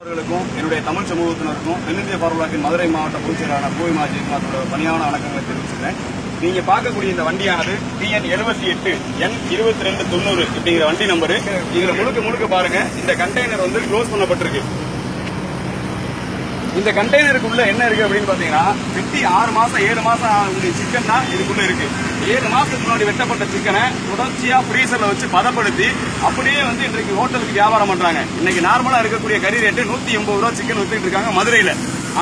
என்னுடைய தமிழ் சமூகத்தினருக்கும் தென்னிந்திய பார்வலாக்கின் மதுரை மாவட்ட பொதுச்செயலாளர் பூவி மாஜிமாத்தோட பணியான வணக்கங்களை தெரிவிச்சுக்கிறேன். நீங்க பார்க்கக்கூடிய இந்த வண்டியானது TN 78 N 2290 அப்படிங்கிற வண்டி நம்பரு. இதுல முழுக்க பாருங்க, இந்த கண்டெய்னர் வந்து க்ளோஸ் பண்ணப்பட்டிருக்கு. இந்த கண்டெய்னருக்குள்ள என்ன இருக்கு அப்படின்னு பாத்தீங்கன்னா, வெட்டி 6 மாசம் 7 மாசம் ஆகக்கூடிய சிக்கன் தான் இதுக்குள்ள இருக்கு. 7 மாசத்துக்கு முன்னாடி வெட்டப்பட்ட சிக்கனை தொடர்ச்சியா ஃப்ரீசர்ல வச்சு பதப்படுத்தி அப்படியே வந்து இன்றைக்கு ஹோட்டலுக்கு வியாபாரம் பண்றாங்க. இன்னைக்கு நார்மலா இருக்கக்கூடிய கறி ரேட்டு 180 ரூபாய் சிக்கன் வித்துட்டு இருக்காங்க மதுரையில.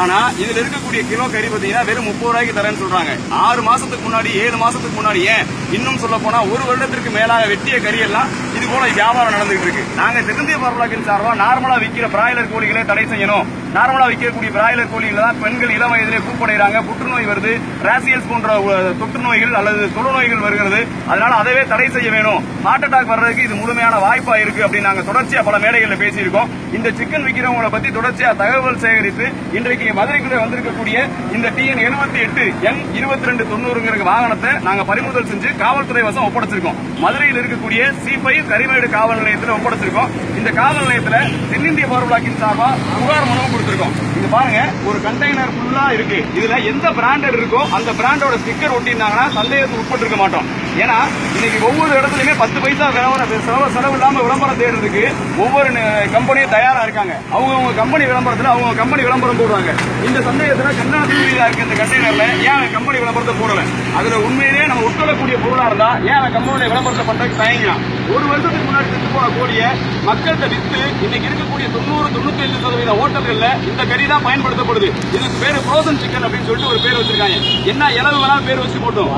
ஆனா இதுல இருக்கக்கூடிய கிலோ கறி பாத்தீங்கன்னா வெறும் 30 ரூபாய்க்கு தரேன்னு சொல்றாங்க. 6 மாசத்துக்கு முன்னாடி 7 மாசத்துக்கு முன்னாடி, ஏன் இன்னும் சொல்ல போனா 1 வருடத்திற்கு மேலாக வெட்டிய கறி எல்லாம் இது போல வியாபாரம் நடந்துட்டு இருக்கு. நாங்க தென்னிந்திய பார்வலாக்கின் சார்பா நார்மலா விற்கிற பிராய்லர் கோழிகளை தடை செய்யணும். நார்மலா விற்கக்கூடிய பிராய்லர் கோழிகள் தான் பெண்கள் இளம் வயதிலே கூப்படைறாங்க, புற்றுநோய் வருது, ராசியல்ஸ் போன்ற தொற்று நோய்கள் அல்லது தொழுநோய்கள் வருகிறது. அதனால அதவே தடை செய்ய வேணும். ஹார்ட் அட்டாக் வர்றதுக்கு இது முழுமையான வாய்ப்பா இருக்கு அப்படின்னு நாங்க தொடர்ச்சியா பல மேடைகளில் பேசியிருக்கோம். இந்த சிக்கன் விற்கிறவங்களை பத்தி தொடர்ச்சியா தகவல் சேகரித்து இன்றைக்கு மதுரைக்குள்ள வந்திருக்கக்கூடிய இந்த TN 78 N 2290 வாகனத்தை நாங்க பறிமுதல் செஞ்சு காவல்துறை வசம் ஒப்படைச்சிருக்கோம். மதுரையில் இருக்கக்கூடிய C5 கரிமேடு காவல் நிலையத்தில் ஒப்படைச்சிருக்கோம். இந்த காவல் நிலையத்தில் தென்னிந்திய பார்வலாக்கின் சார்பா புகார் மனு கொடுத்திருக்கோம். இது பாருங்க, ஒரு கண்டெய்னர் ஃபுல்லா இருக்கு. இதுல எந்த பிராண்டட் இருக்கோ அந்த பிராண்டோட ஸ்டிக்கர் ஒட்டிருந்தாங்கன்னா சந்தேகத்துக்கு உட்பட்டு இருக்க மாட்டோம். ஏன்னா இன்னைக்கு ஒவ்வொரு இடத்துலயுமே 10 பைசா செலவு இல்லாம விளம்பரம் தேடுறதுக்கு ஒவ்வொரு கம்பெனியும் தயாரா இருக்காங்க. அவங்க கம்பெனி விளம்பரத்துல அவங்க கம்பெனி விளம்பரம் போடுறாங்க. இந்த சந்தேகத்துல கண்ணாடியா இருக்கு இந்த கண்டெய்னர்ல ஏன் கம்பெனி விளம்பரத்தை போடல? அதுல உண்மையிலேயே நம்ம உட்கொள்ளக்கூடிய பொருளா இருந்தா ஏன் கம்பெனியோட விளம்பரத்தை பண்றதுக்கு தயங்கலாம்? ஒரு வருஷத்துக்கு முன்னாடி செத்து போன கோழிய மக்கள்கிட்ட வித்து இன்னைக்கு இருக்கக்கூடிய 90-95% ஹோட்டல்கள்ல இந்த கறி தான் பயன்படுத்தப்படுது. இதுக்கு பேரு ஃப்ரோசன் சிக்கன் அப்படின்னு சொல்லிட்டு ஒரு பேர் வச்சிருக்காங்க. என்ன இளவு வேணாலும் பேர் வச்சு போட்டோம்.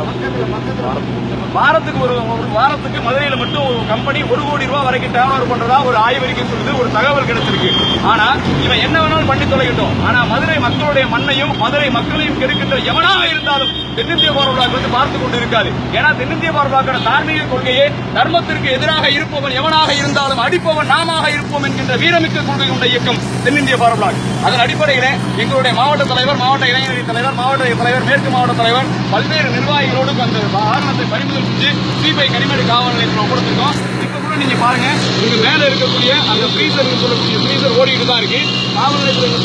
வாரத்துக்கு மதுரையில மட்டும் ஒரு கம்பெனி 1 கோடி ரூபாய் வரைக்கும் டேர்ன் ஓவர் பண்றதா ஒரு ஆய்வறிக்கை சொல்லுது, ஒரு தகவல் கிடைச்சிருக்கு. ஆனா இவன் என்ன வேணாலும் பண்ணி தொலைக்கட்டும். ஆனா மதுரை மக்களுடைய மண்ணையும் மதுரை மக்களையும் கெடுக்கின்ற எவனாக இருந்தாலும் தென்னிந்திய பார்வலாக் வந்து பார்த்து கொண்டு இருக்காது. ஏன்னா தென்னிந்திய பார்வலாக்கான தார்மீக கொள்கையே தர்மத்திற்கு எதிராக இருப்பவன் எவனாக இருந்தாலும் அடிப்பவன் நாமாக இருப்போம் என்கின்ற வீரமிக்க கொள்கை கொண்ட இயக்கம் தென்னிந்திய பார்வலாக். அதன் அடிப்படையில் எங்களுடைய மாவட்ட தலைவர், மாவட்ட இளைஞரணி தலைவர், மாவட்ட தலைவர், மேற்கு மாவட்ட தலைவர் பல்வேறு நிர்வாகிகளோடு அந்த வாகனத்தை பறிமுதல் செஞ்சு C5 கரிமேடு காவல் நிலையத்தில் ஒப்படைச்சிருக்கோம். இப்ப கூட நீங்க பாருங்க, இங்க மேல இருக்கக்கூடிய அந்த ஃப்ரீசர் சொல்லக்கூடிய ஃப்ரீசர் ஓடிட்டு தான் இருக்கு. காவல் நிலையத்தில் இந்த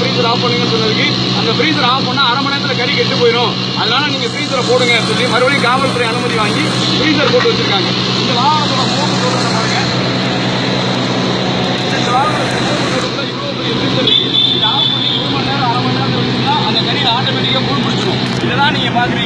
ஃப்ரீசர் ஆஃப் பண்ணுங்கன்னு சொன்னதுக்கு அந்த ஃப்ரீசர் ஆஃப் பண்ணா 1/2 மணி நேரத்தில் கறி கெட்டு போயிடும். அதனால நீங்க ஃப்ரீசரை போடுங்க சொல்லி மறுபடியும் காவல்துறை அனுமதி வாங்கி ஃப்ரீசர் போட்டு வச்சிருக்காங்க. இந்த வாகனத்தோட மூக்கு சொல்றத பாருங்க. இந்த வாகனத்தோட இவ்வளவு பெரிய ஃப்ரீசர் இருக்கு. இது ஆஃப் பண்ணி 1 மணி நேரம் 1/2 மணி நேரம் வச்சுன்னா அந்த கறியை ஆட்டோமேட்டிக்கா மூணு பிடிச்சிடும். இதெல்லாம் நீங்க பாக்குறீங்க.